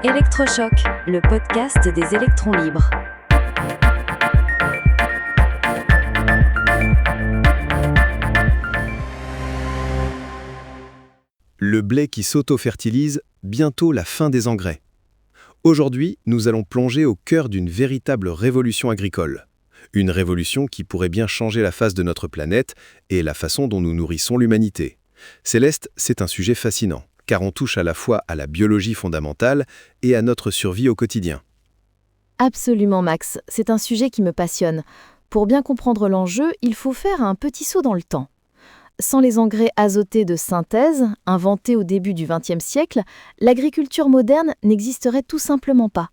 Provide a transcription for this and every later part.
Électrochoc, le podcast des électrons libres. Le blé qui s'auto-fertilise, bientôt la fin des engrais. Aujourd'hui, nous allons plonger au cœur d'une véritable révolution agricole. Une révolution qui pourrait bien changer la face de notre planète et la façon dont nous nourrissons l'humanité. Céleste, c'est un sujet fascinant, car on touche à la fois à la biologie fondamentale et à notre survie au quotidien. Absolument Max, c'est un sujet qui me passionne. Pour bien comprendre l'enjeu, il faut faire un petit saut dans le temps. Sans les engrais azotés de synthèse, inventés au début du XXe siècle, l'agriculture moderne n'existerait tout simplement pas.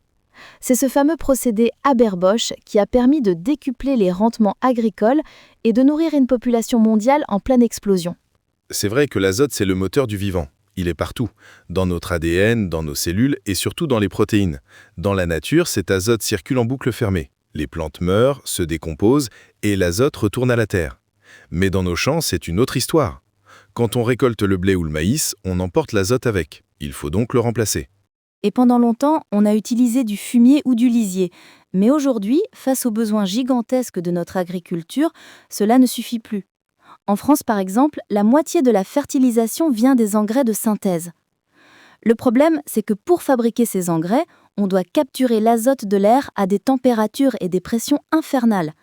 C'est ce fameux procédé Haber-Bosch qui a permis de décupler les rendements agricoles et de nourrir une population mondiale en pleine explosion. C'est vrai que l'azote, c'est le moteur du vivant. Il est partout, dans notre ADN, dans nos cellules et surtout dans les protéines. Dans la nature, cet azote circule en boucle fermée. Les plantes meurent, se décomposent et l'azote retourne à la terre. Mais dans nos champs, c'est une autre histoire. Quand on récolte le blé ou le maïs, on emporte l'azote avec. Il faut donc le remplacer. Et pendant longtemps, on a utilisé du fumier ou du lisier. Mais aujourd'hui, face aux besoins gigantesques de notre agriculture, cela ne suffit plus. En France, par exemple, la moitié de la fertilisation vient des engrais de synthèse. Le problème, c'est que pour fabriquer ces engrais, on doit capturer l'azote de l'air à des températures et des pressions infernales.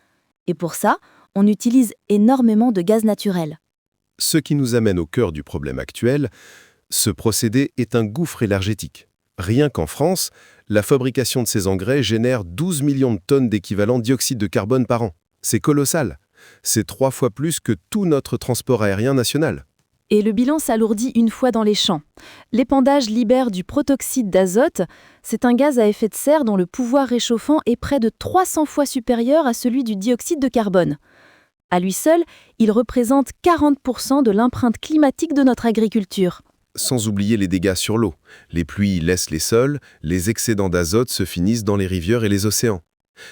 Et pour ça, on utilise énormément de gaz naturel. Ce qui nous amène au cœur du problème actuel, ce procédé est un gouffre énergétique. Rien qu'en France, la fabrication de ces engrais génère 12 millions de tonnes d'équivalent dioxyde de carbone par an. C'est colossal. C'est 3 fois plus que tout notre transport aérien national. Et le bilan s'alourdit une fois dans les champs. L'épandage libère du protoxyde d'azote. C'est un gaz à effet de serre dont le pouvoir réchauffant est près de 300 fois supérieur à celui du dioxyde de carbone. À lui seul, il représente 40% de l'empreinte climatique de notre agriculture. Sans oublier les dégâts sur l'eau. Les pluies laissent les sols, les excédents d'azote se finissent dans les rivières et les océans.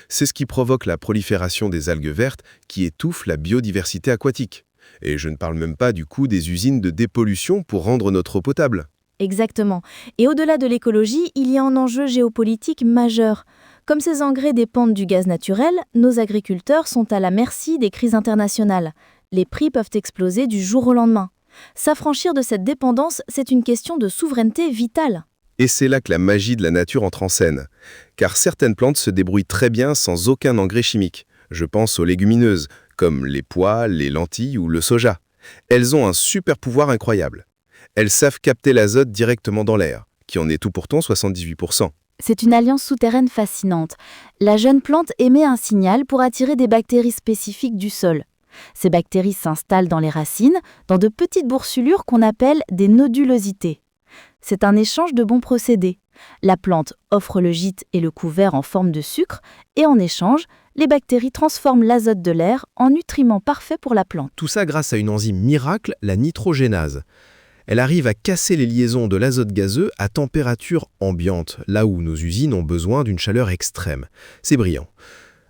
C'est ce qui provoque la prolifération des algues vertes qui étouffent la biodiversité aquatique. Et je ne parle même pas du coup des usines de dépollution pour rendre notre eau potable. Exactement. Et au-delà de l'écologie, il y a un enjeu géopolitique majeur. Comme ces engrais dépendent du gaz naturel, nos agriculteurs sont à la merci des crises internationales. Les prix peuvent exploser du jour au lendemain. S'affranchir de cette dépendance, c'est une question de souveraineté vitale. Et c'est là que la magie de la nature entre en scène. Car certaines plantes se débrouillent très bien sans aucun engrais chimique. Je pense aux légumineuses, comme les pois, les lentilles ou le soja. Elles ont un super pouvoir incroyable. Elles savent capter l'azote directement dans l'air, qui en est tout pourtant 78%. C'est une alliance souterraine fascinante. La jeune plante émet un signal pour attirer des bactéries spécifiques du sol. Ces bactéries s'installent dans les racines, dans de petites boursouflures qu'on appelle des nodulosités. C'est un échange de bons procédés. La plante offre le gîte et le couvert en forme de sucre, et en échange, les bactéries transforment l'azote de l'air en nutriments parfaits pour la plante. Tout ça grâce à une enzyme miracle, la nitrogénase. Elle arrive à casser les liaisons de l'azote gazeux à température ambiante, là où nos usines ont besoin d'une chaleur extrême. C'est brillant.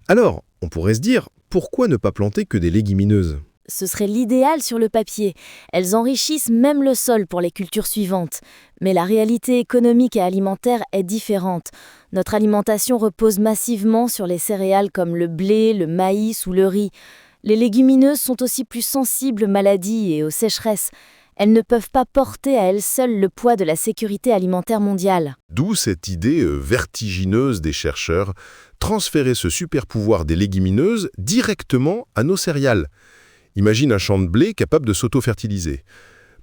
Alors, on pourrait se dire, pourquoi ne pas planter que des légumineuses ? Ce serait l'idéal sur le papier. Elles enrichissent même le sol pour les cultures suivantes. Mais la réalité économique et alimentaire est différente. Notre alimentation repose massivement sur les céréales comme le blé, le maïs ou le riz. Les légumineuses sont aussi plus sensibles aux maladies et aux sécheresses. Elles ne peuvent pas porter à elles seules le poids de la sécurité alimentaire mondiale. D'où cette idée vertigineuse des chercheurs, transférer ce super pouvoir des légumineuses directement à nos céréales. Imagine un champ de blé capable de s'auto-fertiliser.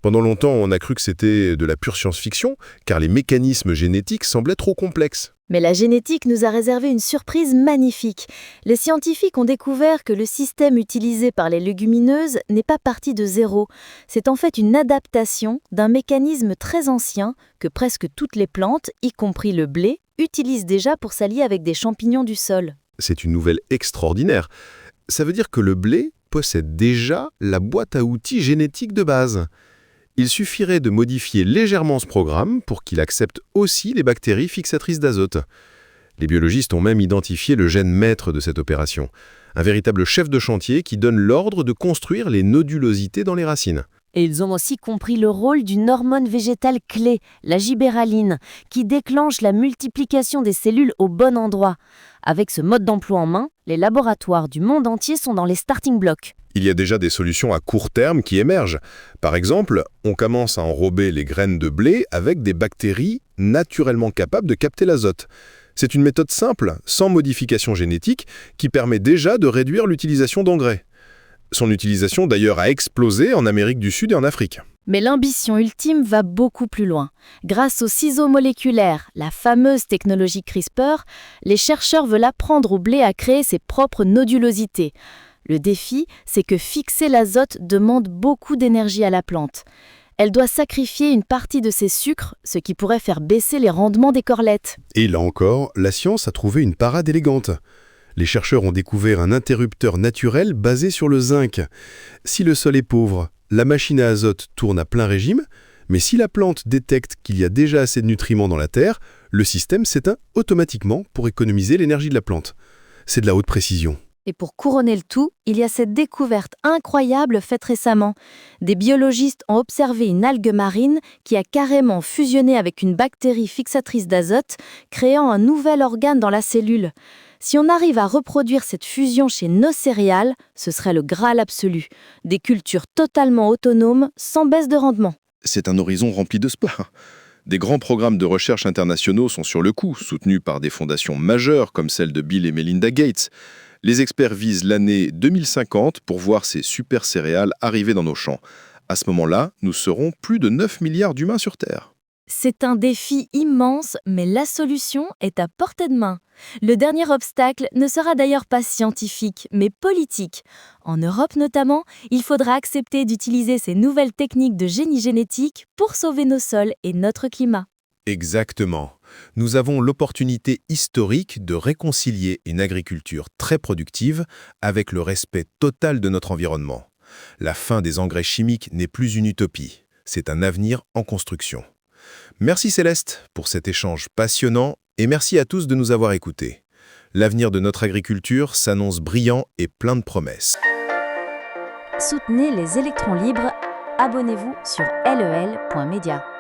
Pendant longtemps, on a cru que c'était de la pure science-fiction, car les mécanismes génétiques semblaient trop complexes. Mais la génétique nous a réservé une surprise magnifique. Les scientifiques ont découvert que le système utilisé par les légumineuses n'est pas parti de zéro. C'est en fait une adaptation d'un mécanisme très ancien que presque toutes les plantes, y compris le blé, utilisent déjà pour s'allier avec des champignons du sol. C'est une nouvelle extraordinaire. Ça veut dire que le blé possède déjà la boîte à outils génétique de base. Il suffirait de modifier légèrement ce programme pour qu'il accepte aussi les bactéries fixatrices d'azote. Les biologistes ont même identifié le gène maître de cette opération, un véritable chef de chantier qui donne l'ordre de construire les nodulosités dans les racines. Et ils ont aussi compris le rôle d'une hormone végétale clé, la gibéraline, qui déclenche la multiplication des cellules au bon endroit. Avec ce mode d'emploi en main, les laboratoires du monde entier sont dans les starting blocks. Il y a déjà des solutions à court terme qui émergent. Par exemple, on commence à enrober les graines de blé avec des bactéries naturellement capables de capter l'azote. C'est une méthode simple, sans modification génétique, qui permet déjà de réduire l'utilisation d'engrais. Son utilisation d'ailleurs a explosé en Amérique du Sud et en Afrique. Mais l'ambition ultime va beaucoup plus loin. Grâce aux ciseaux moléculaires, la fameuse technologie CRISPR, les chercheurs veulent apprendre au blé à créer ses propres nodulosités. Le défi, c'est que fixer l'azote demande beaucoup d'énergie à la plante. Elle doit sacrifier une partie de ses sucres, ce qui pourrait faire baisser les rendements des corlettes. Et là encore, la science a trouvé une parade élégante. Les chercheurs ont découvert un interrupteur naturel basé sur le zinc. Si le sol est pauvre, la machine à azote tourne à plein régime, mais si la plante détecte qu'il y a déjà assez de nutriments dans la terre, le système s'éteint automatiquement pour économiser l'énergie de la plante. C'est de la haute précision. Et pour couronner le tout, il y a cette découverte incroyable faite récemment. Des biologistes ont observé une algue marine qui a carrément fusionné avec une bactérie fixatrice d'azote, créant un nouvel organe dans la cellule. Si on arrive à reproduire cette fusion chez nos céréales, ce serait le Graal absolu. Des cultures totalement autonomes, sans baisse de rendement. C'est un horizon rempli d'espoir. Des grands programmes de recherche internationaux sont sur le coup, soutenus par des fondations majeures comme celle de Bill et Melinda Gates. Les experts visent l'année 2050 pour voir ces super céréales arriver dans nos champs. À ce moment-là, nous serons plus de 9 milliards d'humains sur Terre. C'est un défi immense, mais la solution est à portée de main. Le dernier obstacle ne sera d'ailleurs pas scientifique, mais politique. En Europe notamment, il faudra accepter d'utiliser ces nouvelles techniques de génie génétique pour sauver nos sols et notre climat. Exactement. Nous avons l'opportunité historique de réconcilier une agriculture très productive avec le respect total de notre environnement. La fin des engrais chimiques n'est plus une utopie, c'est un avenir en construction. Merci Céleste pour cet échange passionnant et merci à tous de nous avoir écoutés. L'avenir de notre agriculture s'annonce brillant et plein de promesses. Soutenez les électrons libres. Abonnez-vous sur lel.media.